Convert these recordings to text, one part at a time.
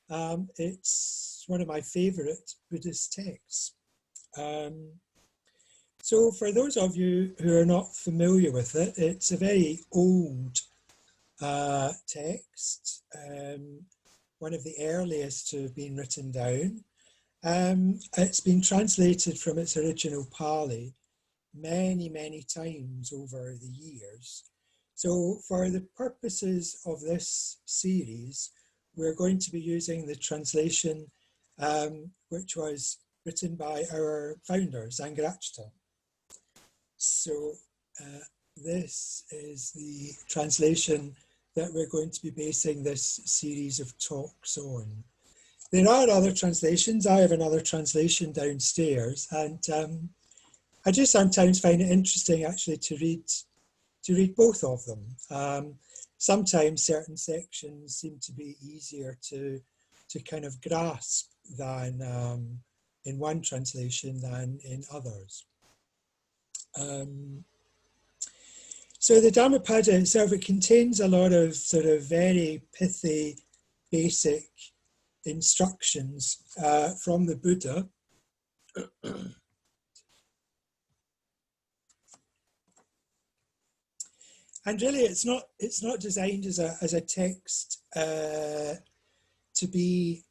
It's one of my favorite Buddhist texts. So for those of you who are not familiar with it, it's a very old text, one of the earliest to have been written down. It's been translated from its original Pali many, many times over the years. So for the purposes of this series, we're going to be using the translation which was written by our founder, Sangha. So this is the translation that we're going to be basing this series of talks on. There are other translations. I have another translation downstairs, and I just sometimes find it interesting actually to read both of them. Sometimes certain sections seem to be easier to kind of grasp than in one translation than in others. So the Dhammapada itself, it contains a lot of sort of very pithy, basic instructions from the Buddha. And really, it's not designed as a text to be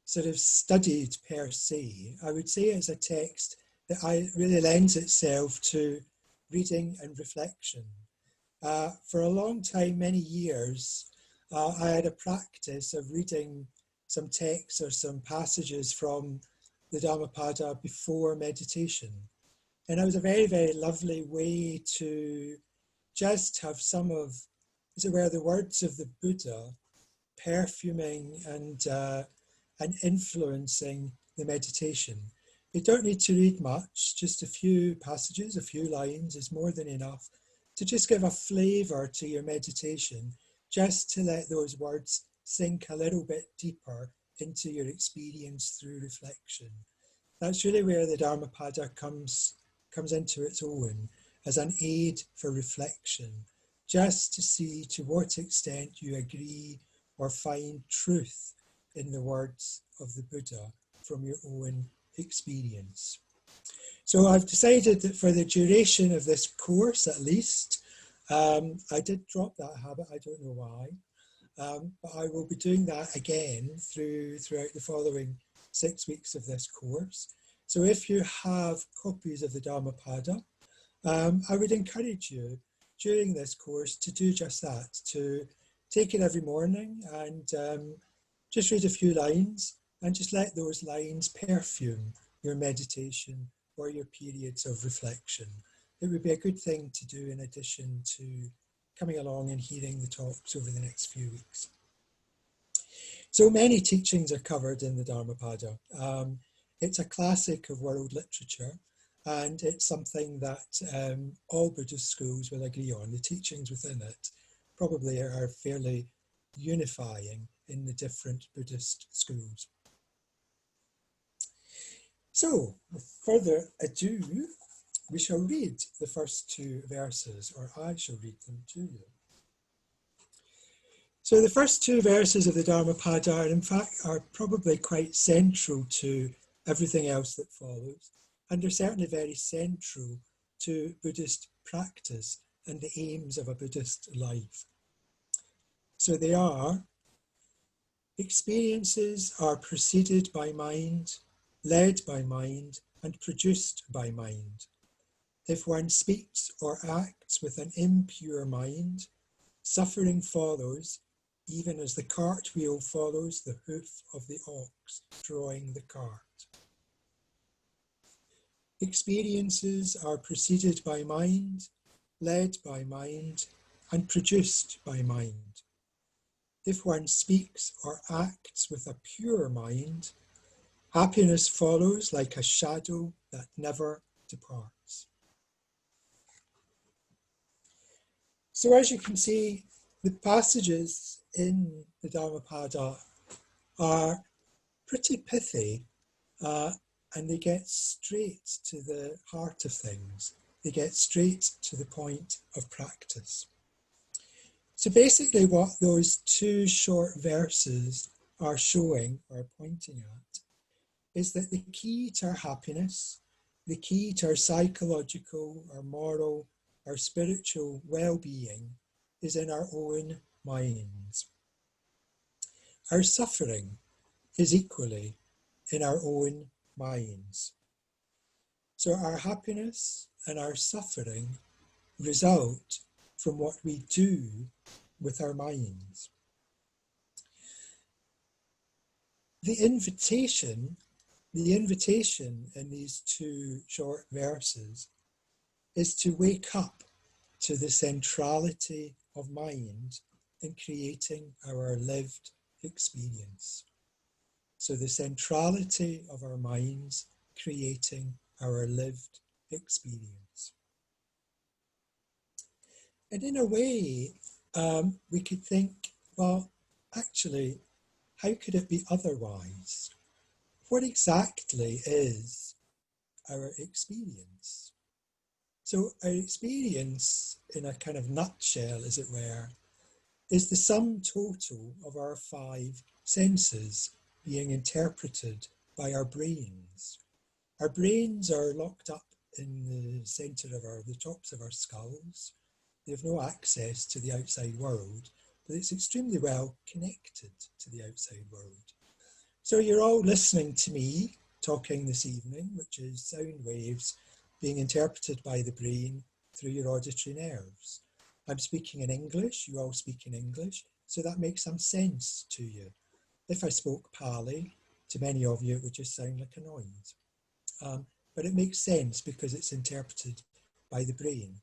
sort of studied per se. I would say it's a text that really lends itself to reading and reflection. For a long time, many years, I had a practice of reading some texts or some passages from the Dhammapada before meditation. And it was a very, very lovely way to just have some of, as it were, the words of the Buddha perfuming and influencing the meditation. You don't need to read much, just a few passages, a few lines is more than enough to just give a flavour to your meditation, just to let those words sink a little bit deeper into your experience through reflection. That's really where the Dhammapada comes into its own, as an aid for reflection, just to see to what extent you agree or find truth in the words of the Buddha from your own experience. So I've decided that for the duration of this course, at least, I did drop that habit, I don't know why, but I will be doing that again throughout the following 6 weeks of this course. So if you have copies of the Dhammapada, I would encourage you during this course to do just that, to take it every morning and just read a few lines and just let those lines perfume your meditation or your periods of reflection. It would be a good thing to do in addition to coming along and hearing the talks over the next few weeks. So many teachings are covered in the Dhammapada. It's a classic of world literature, and it's something that all Buddhist schools will agree on. The teachings within it probably are fairly unifying in the different Buddhist schools. So, with further ado, we shall read the first 2 verses, or I shall read them to you. So the first 2 verses of the Dhammapada are, in fact, are probably quite central to everything else that follows, and are certainly very central to Buddhist practice and the aims of a Buddhist life. So they are: experiences are preceded by mind, led by mind, and produced by mind. If one speaks or acts with an impure mind, suffering follows, even as the cartwheel follows the hoof of the ox drawing the cart. Experiences are preceded by mind, led by mind, and produced by mind. If one speaks or acts with a pure mind, happiness follows like a shadow that never departs. So as you can see, the passages in the Dhammapada are pretty pithy, and they get straight to the heart of things. They get straight to the point of practice. So basically what those 2 short verses are showing or pointing at is that the key to our happiness, the key to our psychological, our moral, our spiritual well-being is in our own minds. Our suffering is equally in our own minds. So our happiness and our suffering result from what we do with our minds. The invitation in these two short verses is to wake up to the centrality of mind in creating our lived experience. So the centrality of our minds creating our lived experience. And in a way, we could think, well, actually, how could it be otherwise? What exactly is our experience? So our experience, in a kind of nutshell, as it were, is the sum total of our five senses being interpreted by our brains. Our brains are locked up in the centre of the tops of our skulls. They have no access to the outside world, but it's extremely well connected to the outside world. So you're all listening to me talking this evening, which is sound waves being interpreted by the brain through your auditory nerves. I'm speaking in English, you all speak in English, so that makes some sense to you. If I spoke Pali, to many of you it would just sound like a noise. But it makes sense because it's interpreted by the brain.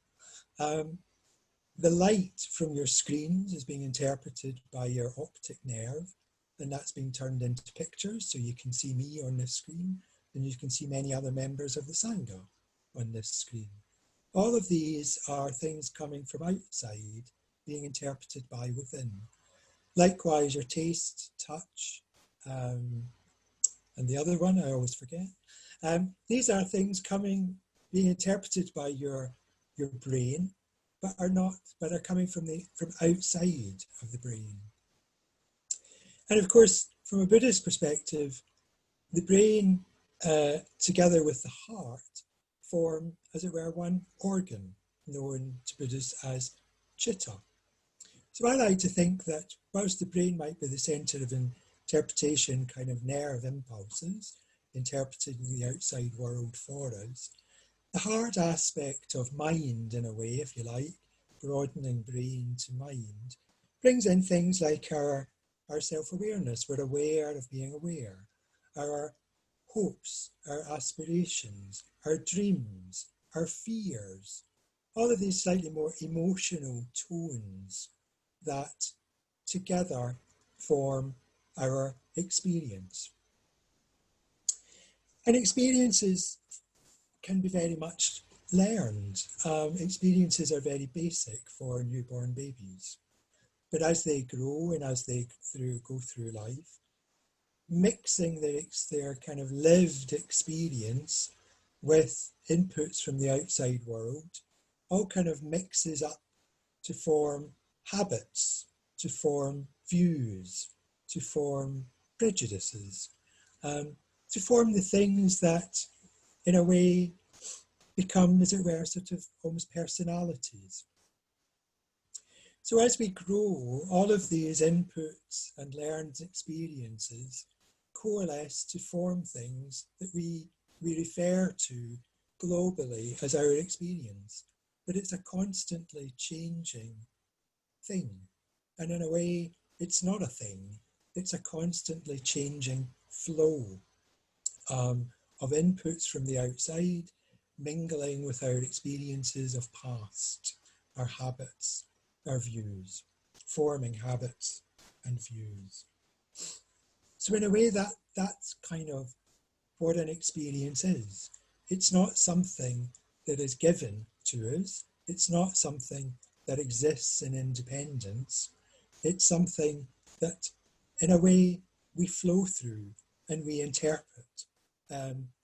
The light from your screens is being interpreted by your optic nerve, and that's being turned into pictures, so you can see me on this screen, and you can see many other members of the Sangha on this screen. All of these are things coming from outside, being interpreted by within. Likewise, your taste, touch, and the other one I always forget. These are things being interpreted by your brain, but are coming from outside of the brain. And of course, from a Buddhist perspective, the brain, together with the heart, form, as it were, one organ, known to Buddhists as chitta. So I like to think that whilst the brain might be the centre of interpretation, kind of nerve impulses, interpreting the outside world for us, the heart aspect of mind, in a way, if you like, broadening brain to mind, brings in things like our self-awareness. We're aware of being aware. Our hopes, our aspirations, our dreams, our fears, all of these slightly more emotional tones that together form our experience. And experiences can be very much learned. Experiences are very basic for newborn babies. But as they grow and as they go through life, mixing their kind of lived experience with inputs from the outside world, all kind of mixes up to form habits, to form views, to form prejudices, to form the things that, in a way, become, as it were, sort of almost personalities. So as we grow, all of these inputs and learned experiences coalesce to form things that we refer to globally as our experience. But it's a constantly changing thing. And in a way, it's not a thing. It's a constantly changing flow of inputs from the outside, mingling with our experiences of past, our habits, our views, forming habits and views. So in a way, that's kind of what an experience is. It's not something that is given to us. It's not something that exists in independence. It's something that, in a way, we flow through and we interpret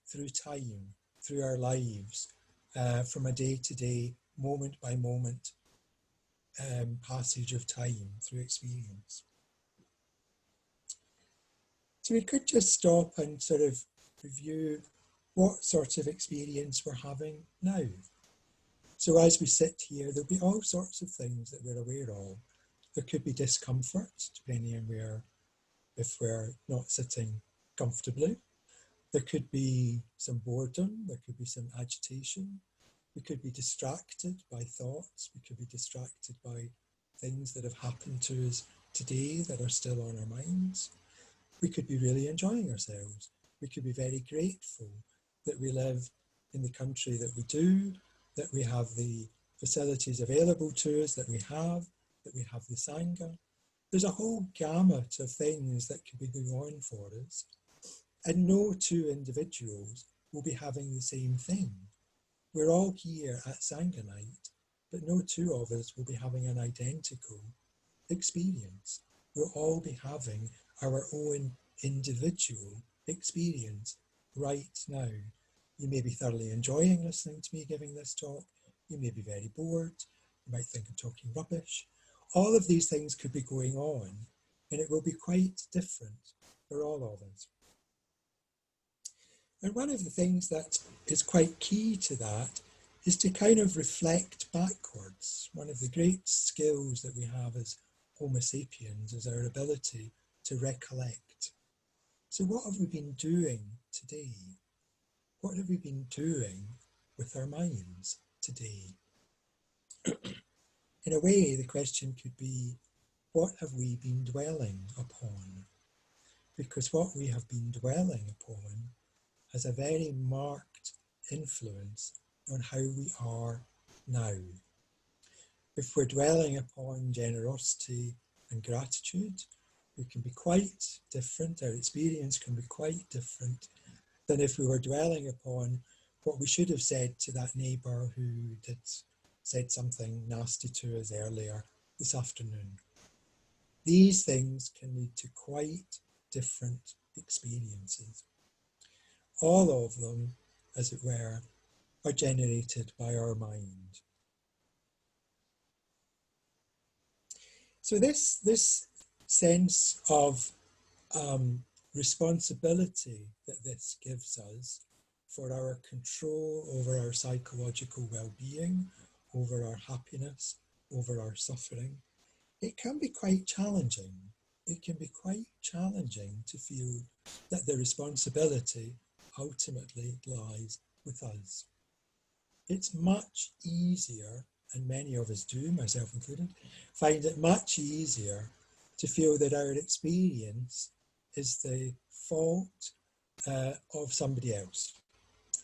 through time, through our lives, from a day-to-day, moment-by-moment passage of time through experience. So we could just stop and sort of review what sort of experience we're having now. So as we sit here, there'll be all sorts of things that we're aware of. There could be discomfort, depending on if we're not sitting comfortably. There could be some boredom, there could be some agitation. We could be distracted by thoughts. We could be distracted by things that have happened to us today that are still on our minds. We could be really enjoying ourselves. We could be very grateful that we live in the country that we do, that we have the facilities available to us that we have the Sangha. There's a whole gamut of things that could be going on for us. And no two individuals will be having the same thing. We're all here at Sangha Night, but no two of us will be having an identical experience. We'll all be having our own individual experience right now. You may be thoroughly enjoying listening to me giving this talk. You may be very bored. You might think I'm talking rubbish. All of these things could be going on, and it will be quite different for all of us. And one of the things that is quite key to that is to kind of reflect backwards. One of the great skills that we have as Homo sapiens is our ability to recollect. So what have we been doing today? What have we been doing with our minds today? In a way, the question could be, what have we been dwelling upon? Because what we have been dwelling upon has a very marked influence on how we are now. If we're dwelling upon generosity and gratitude, we can be quite different, our experience can be quite different than if we were dwelling upon what we should have said to that neighbour who said something nasty to us earlier this afternoon. These things can lead to quite different experiences. All of them, as it were, are generated by our mind. So this sense of responsibility that this gives us for our control over our psychological well-being, over our happiness, over our suffering, it can be quite challenging. It can be quite challenging to feel that the responsibility ultimately lies with us. It's much easier, and many of us do, myself included, find it much easier to feel that our experience is the fault of somebody else,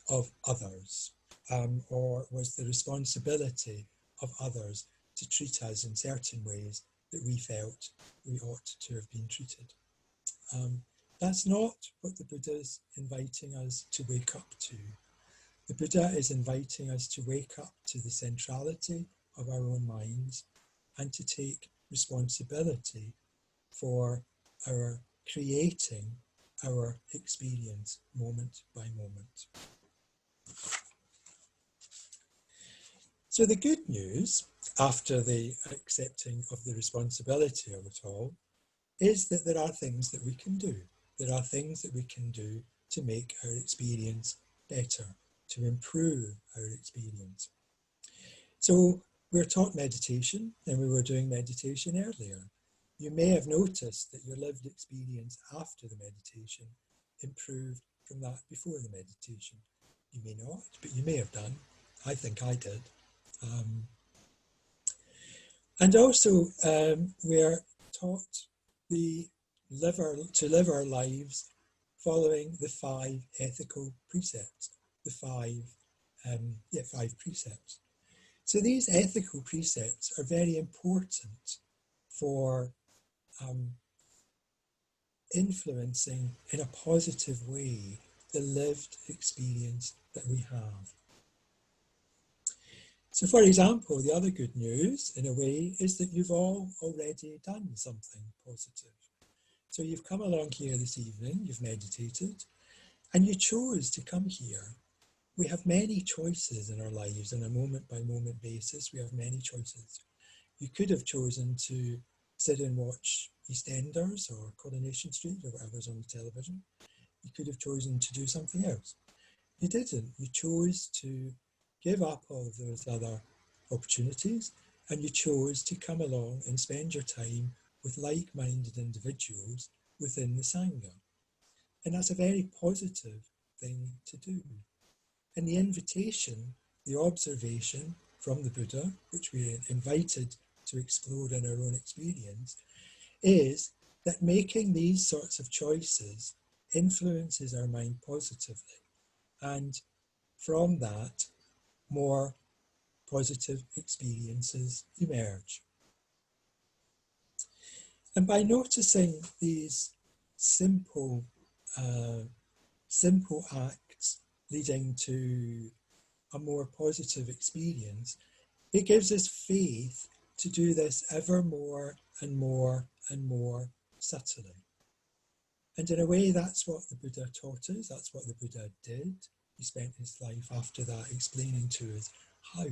of others, or was the responsibility of others to treat us in certain ways that we felt we ought to have been treated. That's not what the Buddha is inviting us to wake up to. The Buddha is inviting us to wake up to the centrality of our own minds and to take responsibility for our creating our experience moment by moment. So the good news, after the accepting of the responsibility of it all, is that there are things that we can do. There are things that we can do to make our experience better, to improve our experience. So we're taught meditation, and we were doing meditation earlier. You may have noticed that your lived experience after the meditation improved from that before the meditation. You may not, but you may have done. I think I did. And also, we're taught to live our lives following the 5 ethical precepts, the five precepts. So these ethical precepts are very important for influencing in a positive way the lived experience that we have. So for example, the other good news in a way is that you've all already done something positive. So you've come along here this evening, you've meditated, and you chose to come here. We have many choices in our lives on a moment-by-moment basis. We have many choices. You could have chosen to sit and watch EastEnders or Coronation Street or whatever's on the television. You could have chosen to do something else. You didn't. You chose to give up all of those other opportunities, and you chose to come along and spend your time with like-minded individuals within the Sangha. And that's a very positive thing to do. And the invitation, the observation from the Buddha, which we're invited to explore in our own experience, is that making these sorts of choices influences our mind positively. And from that, more positive experiences emerge. And by noticing these simple acts leading to a more positive experience, it gives us faith to do this ever more and more and more subtly. And in a way, that's what the Buddha taught us, that's what the Buddha did. He spent his life after that explaining to us how,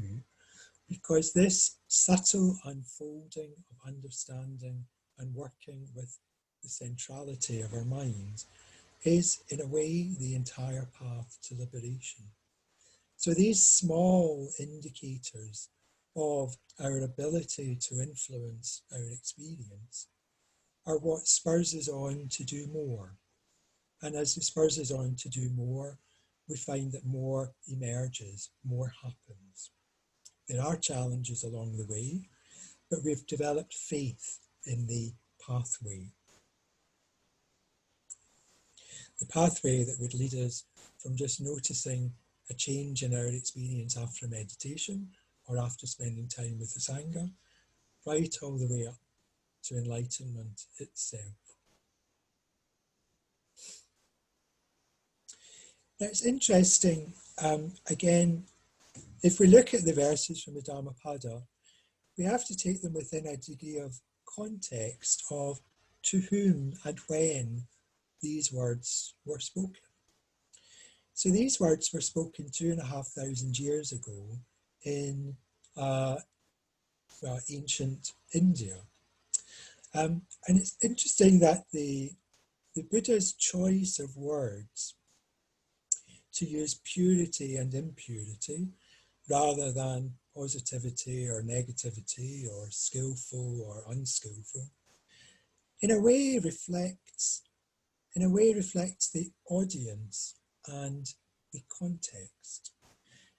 because this subtle unfolding of understanding and working with the centrality of our minds is, in a way, the entire path to liberation. So these small indicators of our ability to influence our experience are what spurs us on to do more. And as it spurs us on to do more, we find that more emerges, more happens. There are challenges along the way, but we've developed faith in the pathway. The pathway that would lead us from just noticing a change in our experience after meditation or after spending time with the Sangha, right all the way up to enlightenment itself. Now it's interesting, again, if we look at the verses from the Dhammapada, we have to take them within a degree of context of to whom and when these words were spoken. So these words were spoken 2,500 years ago in ancient India. And it's interesting that the Buddha's choice of words to use purity and impurity rather than positivity or negativity or skillful or unskillful, in a way reflects the audience and the context.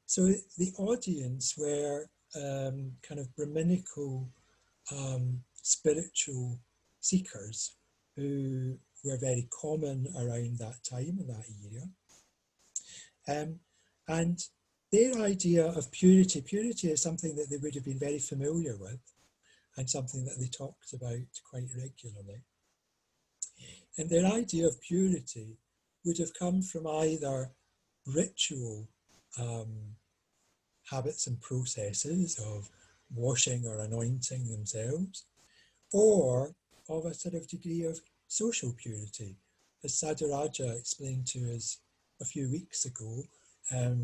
So the audience were kind of Brahminical spiritual seekers who were very common around that time in that era. And their idea of purity is something that they would have been very familiar with and something that they talked about quite regularly. And their idea of purity would have come from either ritual habits and processes of washing or anointing themselves, or of a sort of degree of social purity, as Sadharaja explained to us a few weeks ago,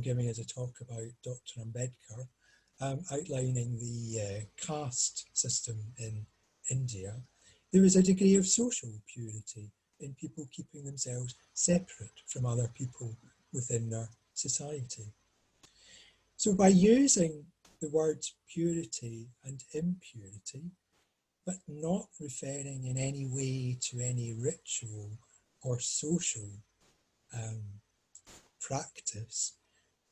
giving us a talk about Dr. Ambedkar, outlining the caste system in India. There was a degree of social purity in people keeping themselves separate from other people within their society. So by using the words purity and impurity, but not referring in any way to any ritual or social practice,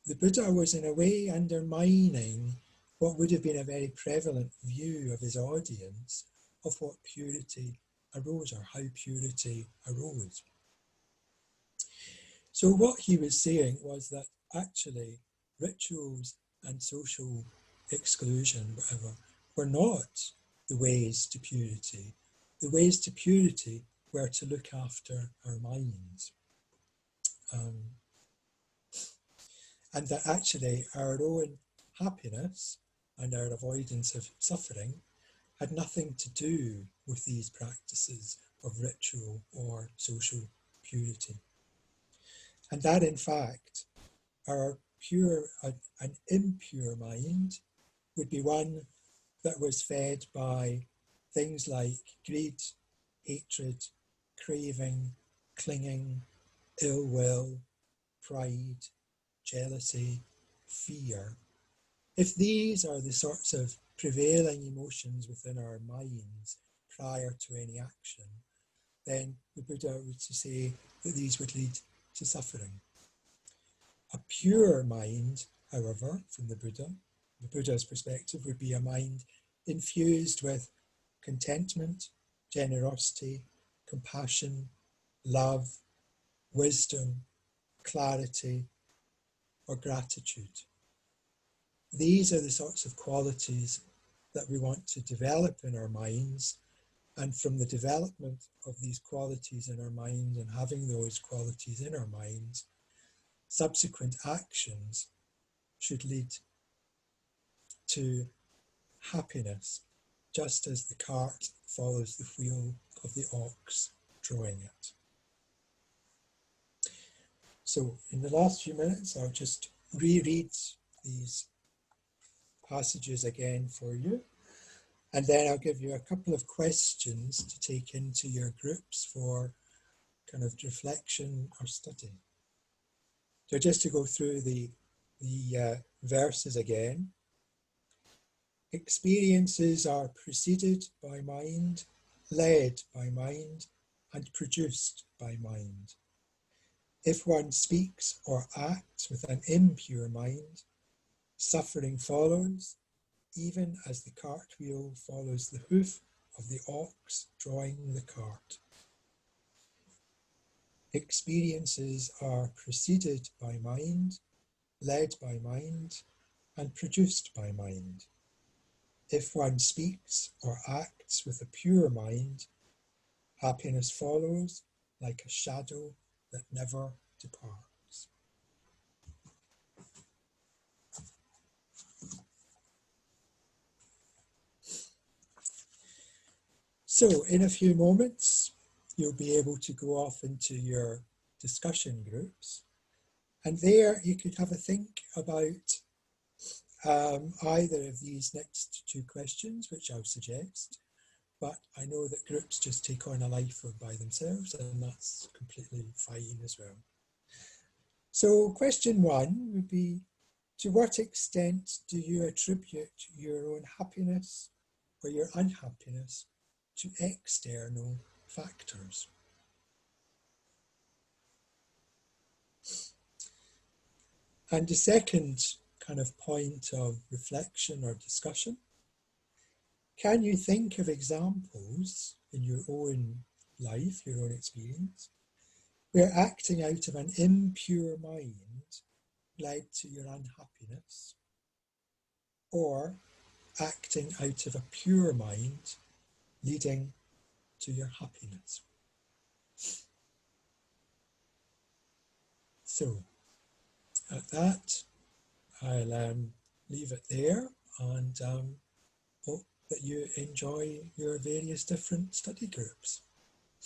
the Buddha was in a way undermining what would have been a very prevalent view of his audience of what purity arose, or how purity arose. So what he was saying was that actually rituals and social exclusion, whatever, were not the ways to purity. The ways to purity were to look after our minds. And that actually our own happiness and our avoidance of suffering had nothing to do with these practices of ritual or social purity. And that, in fact, our pure and impure mind would be one that was fed by things like greed, hatred, craving, clinging, ill will, pride, jealousy, fear, if these are the sorts of prevailing emotions within our minds prior to any action, then the Buddha would say that these would lead to suffering. A pure mind, however, from the Buddha's perspective, would be a mind infused with contentment, generosity, compassion, love, wisdom, clarity, or gratitude. These are the sorts of qualities that we want to develop in our minds, and from the development of these qualities in our mind and having those qualities in our minds, subsequent actions should lead to happiness, just as the cart follows the wheel of the ox drawing it. So in the last few minutes, I'll just reread these passages again for you, and then I'll give you a couple of questions to take into your groups for kind of reflection or study. So just to go through the verses again. Experiences are preceded by mind, led by mind, and produced by mind. If one speaks or acts with an impure mind, suffering follows, even as the cartwheel follows the hoof of the ox drawing the cart. Experiences are preceded by mind, led by mind, and produced by mind. If one speaks or acts with a pure mind, happiness follows like a shadow that never departs. So in a few moments, you'll be able to go off into your discussion groups, and there you could have a think about either of these next two questions, which I'll suggest, but I know that groups just take on a life by themselves, and that's completely fine as well. So question one would be, to what extent do you attribute your own happiness or your unhappiness to external factors? And the second kind of point of reflection or discussion, can you think of examples in your own life, your own experience, where acting out of an impure mind led to your unhappiness, or acting out of a pure mind leading to your happiness? So at that, I'll leave it there, and hope that you enjoy your various different study groups.